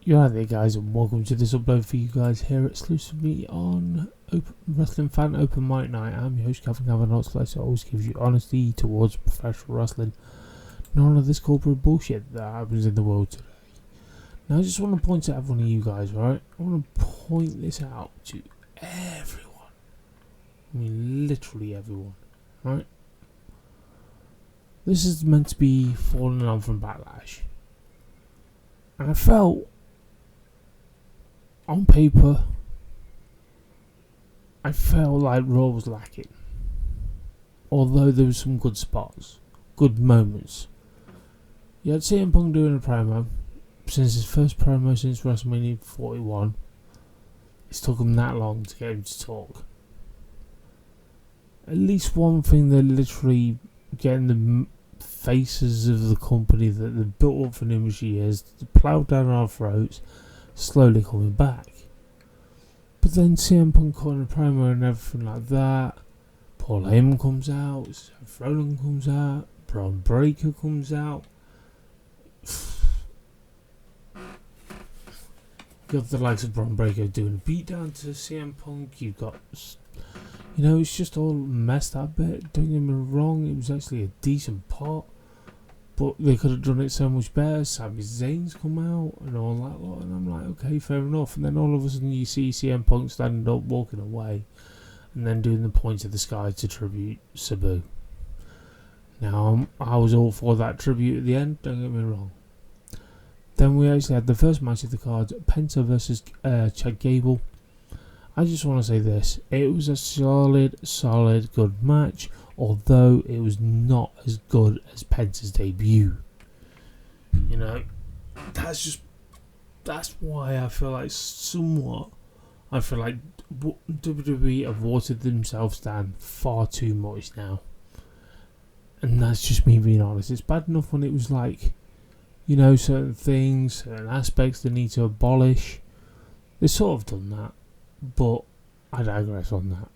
You're right there, guys, and welcome to this upload for you guys here exclusively on Wrestling Fan Open Mic Night. I'm your host, Kevin Cavanagh, always gives you honesty towards professional wrestling. None of this corporate bullshit that happens in the world today. Now, I just want to point out one of you guys, right? I want to point this out to everyone. I mean, literally everyone, right? This is meant to be falling on from Backlash. And I felt, on paper, I felt like Raw was lacking. Although there were some good spots, good moments. You had CM Punk doing a promo. Since his first promo since WrestleMania 41, it's took him that long to get him to talk. At least one thing, they're literally getting the faces of the company that they've built up for numerous years, ploughed down our throats, slowly coming back. But then CM Punk cutting a promo and everything like that. Paul Heyman comes out, Seth Rollins comes out, Braun Breaker comes out. You've got the likes of Braun Breaker doing a beatdown to CM Punk. You've got, it's just all messed up bit. Don't get me wrong, it was actually a decent part, but they could have done it so much better. Sami Zayn's come out and all that lot, and I'm like, okay, fair enough. And then all of a sudden you see CM Punk standing up, walking away, and then doing the point to the sky to tribute Sabu. Now, I was all for that tribute at the end, don't get me wrong. Then we actually had the first match of the card, Penta versus Chad Gable. I just want to say this, it was a solid, good match, although it was not as good as Penta's debut. That's why I feel like WWE have watered themselves down far too much now. And that's just me being honest. It's bad enough when it was like, certain things, certain aspects they need to abolish. They sort of done that. But I digress on that.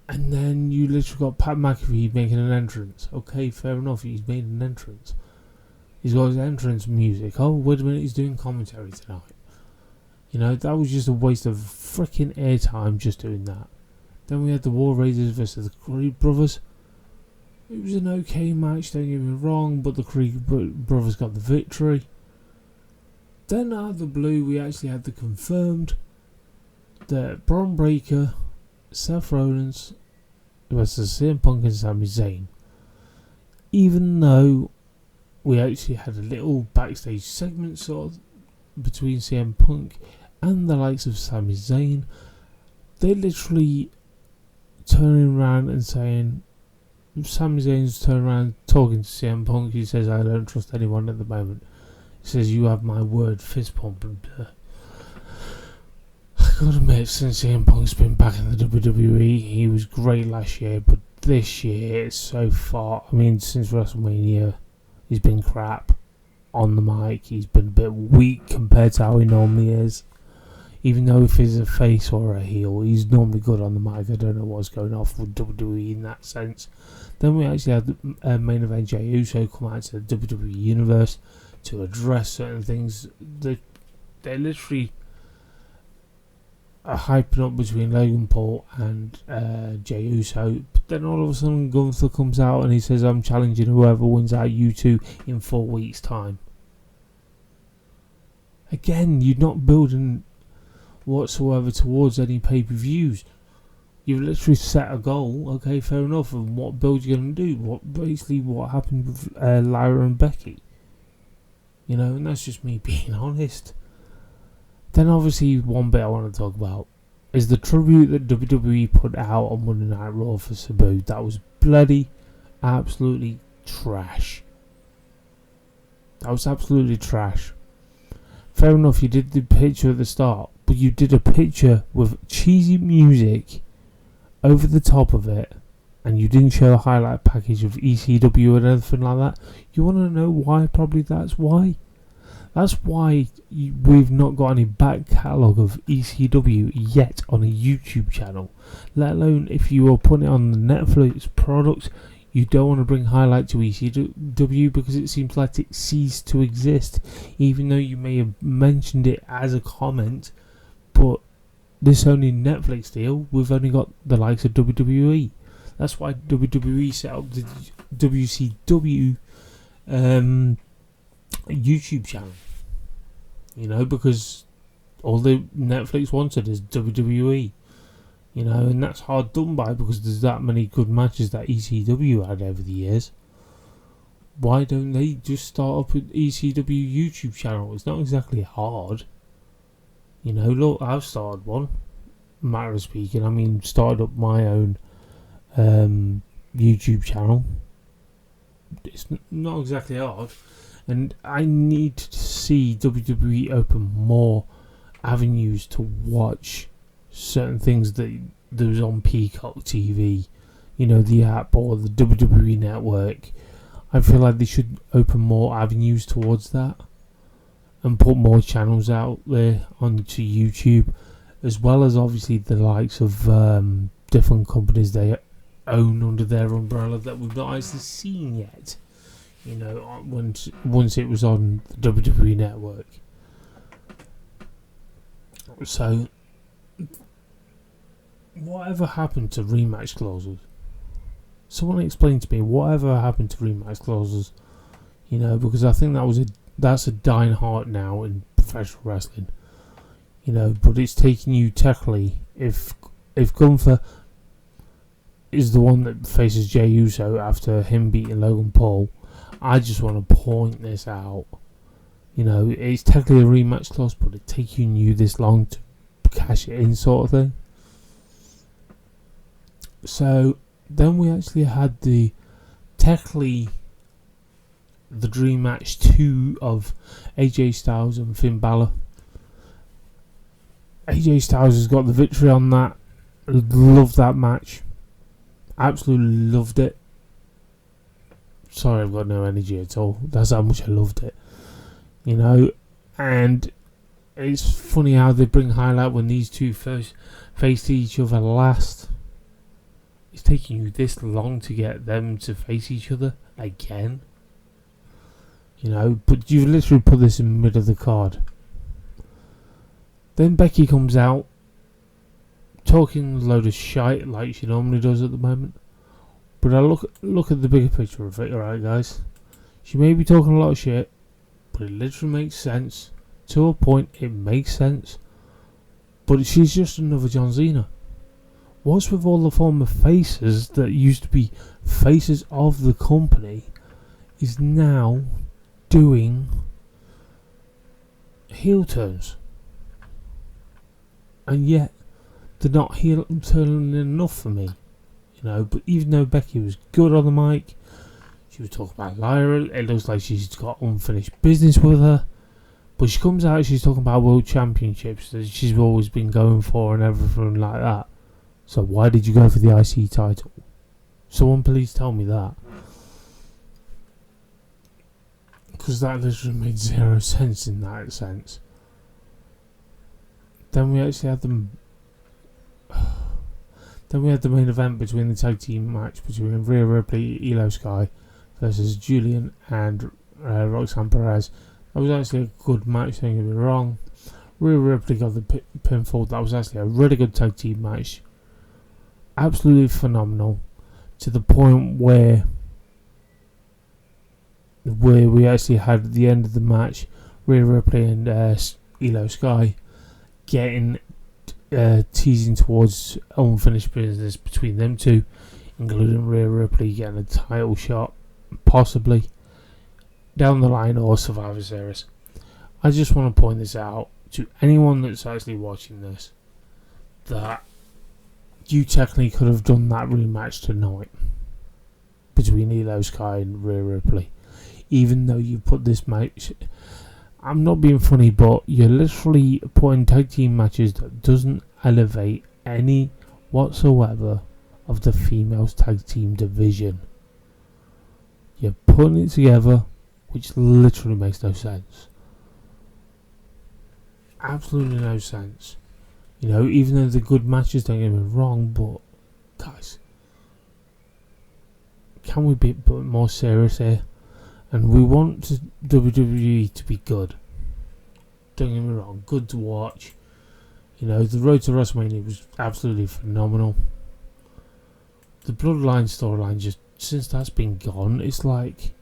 And then you literally got Pat McAfee making an entrance. Okay, fair enough, he's made an entrance. He's got his entrance music. Oh, wait a minute, he's doing commentary tonight. That was just a waste of freaking airtime just doing that. Then we had the War Raiders versus the Creed Brothers. It was an okay match, don't get me wrong, but the Creed Brothers got the victory. Then out of the blue, we actually had the confirmed that Braun Breaker, Seth Rollins versus CM Punk and Sami Zayn. Even though we actually had a little backstage segment sort of between CM Punk and the likes of Sami Zayn, they literally turning around and saying, Sami Zayn's turning around talking to CM Punk. He says, I don't trust anyone at the moment. He says, you have my word, fist pump. And I gotta admit, since CM Punk's been back in the WWE, he was great last year, but this year it's so far. Since WrestleMania, he's been crap on the mic. He's been a bit weak compared to how he normally is. Even though if he's a face or a heel, he's normally good on the mic. I don't know what's going off with WWE in that sense. Then we actually had the main event, Jey Uso come out to the WWE Universe to address certain things. They're literally hyping up between Logan Paul and Jey Uso. But then all of a sudden Gunther comes out and he says, I'm challenging whoever wins out you two in 4 weeks' time. Again, you're not building whatsoever towards any pay-per-views. You've literally set a goal, okay, fair enough, and what build you're going to do. What happened with Lyra and Becky. And that's just me being honest. Then obviously one bit I want to talk about is the tribute that WWE put out on Monday Night Raw for Sabu. That was bloody, absolutely trash. That was absolutely trash. Fair enough, you did the picture at the start, but you did a picture with cheesy music over the top of it, and you didn't show a highlight package of ECW and anything like that. You want to know why? Probably that's why. That's why we've not got any back catalogue of ECW yet on a YouTube channel. Let alone if you were putting it on the Netflix product, You don't want to bring Highlight to ECW because it seems like it ceased to exist, even though you may have mentioned it as a comment. But this only Netflix deal, we've only got the likes of WWE. That's why WWE set up the WCW YouTube channel. You know, because all the Netflix wanted is WWE. You know, and that's hard done by because there's that many good matches that ECW had over the years. Why don't they just start up an ECW YouTube channel? It's not exactly hard. You know, look, I've started one. Matter of speaking, I mean, started up my own YouTube channel. It's not exactly hard. And I need to see WWE open more avenues to watch certain things that was on Peacock TV, you know, the app or the WWE Network. I feel like they should open more avenues towards that and put more channels out there onto YouTube, as well as obviously the likes of different companies they own under their umbrella that we've not actually seen yet. You know, once it was on the WWE Network. So, whatever happened to rematch clauses? Someone explain to me whatever happened to rematch clauses. You know, because I think that's a dying heart now in professional wrestling. You know, but it's taking you technically. If Gunther is the one that faces Jey Uso after him beating Logan Paul, I just want to point this out. You know, it's technically a rematch clause, but it's taking you this long to cash it in, sort of thing. So then we actually had technically the Dream Match 2 of AJ Styles and Finn Balor. AJ Styles has got the victory on that. Loved that match. Absolutely loved it. Sorry, I've got no energy at all. That's how much I loved it. You know, and it's funny how they bring Highlight when these two first faced each other last. It's taking you this long to get them to face each other again. You know, but you've literally put this in the middle of the card. Then Becky comes out talking a load of shite like she normally does at the moment. But I look at the bigger picture of it, alright guys? She may be talking a lot of shit, but it literally makes sense. To a point, it makes sense. But she's just another John Cena. What's with all the former faces that used to be faces of the company is now doing heel turns? And yet, they're not heel turning enough for me. You know, but even though Becky was good on the mic, she was talking about Lyra, it looks like she's got unfinished business with her. But she comes out, she's talking about world championships that she's always been going for and everything like that. So why did you go for the IC title? Someone please tell me that. Because that literally made zero sense in that sense. Then we actually had them. Then we had the main event between the tag team match between Rhea Ripley, Io Sky versus Julian and Roxanne Perez. That was actually a good match, don't get me wrong. Rhea Ripley got the pinfall. That was actually a really good tag team match. Absolutely phenomenal. To the point where we actually had at the end of the match Rhea Ripley and Io Sky getting teasing towards unfinished business between them two, including Rhea Ripley getting a title shot, possibly down the line, or Survivor Series. I just want to point this out to anyone that's actually watching this, that you technically could have done that rematch tonight between Io Sky and Rhea Ripley, even though you put this match. I'm not being funny, but you're literally putting tag team matches that doesn't elevate any whatsoever of the females tag team division. You're putting it together, which literally makes no sense. Absolutely no sense. You know, even though they're good matches, don't get me wrong, but guys, can we be a bit more serious here? And we want WWE to be good. Don't get me wrong, good to watch. You know, the road to WrestleMania was absolutely phenomenal. The Bloodline storyline, just since that's been gone, it's like,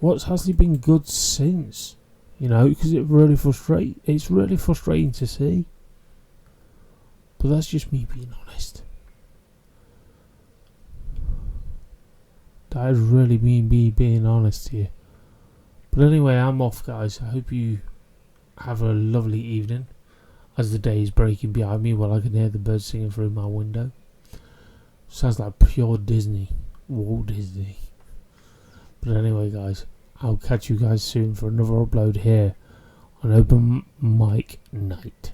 what's actually been good since? You know, because it's really frustrating to see. But that's just me being honest. That is really me being honest here. But anyway, I'm off, guys. I hope you have a lovely evening as the day is breaking behind me while I can hear the birds singing through my window. Sounds like pure Disney. Walt Disney. But anyway, guys, I'll catch you guys soon for another upload here on Open Mic Night.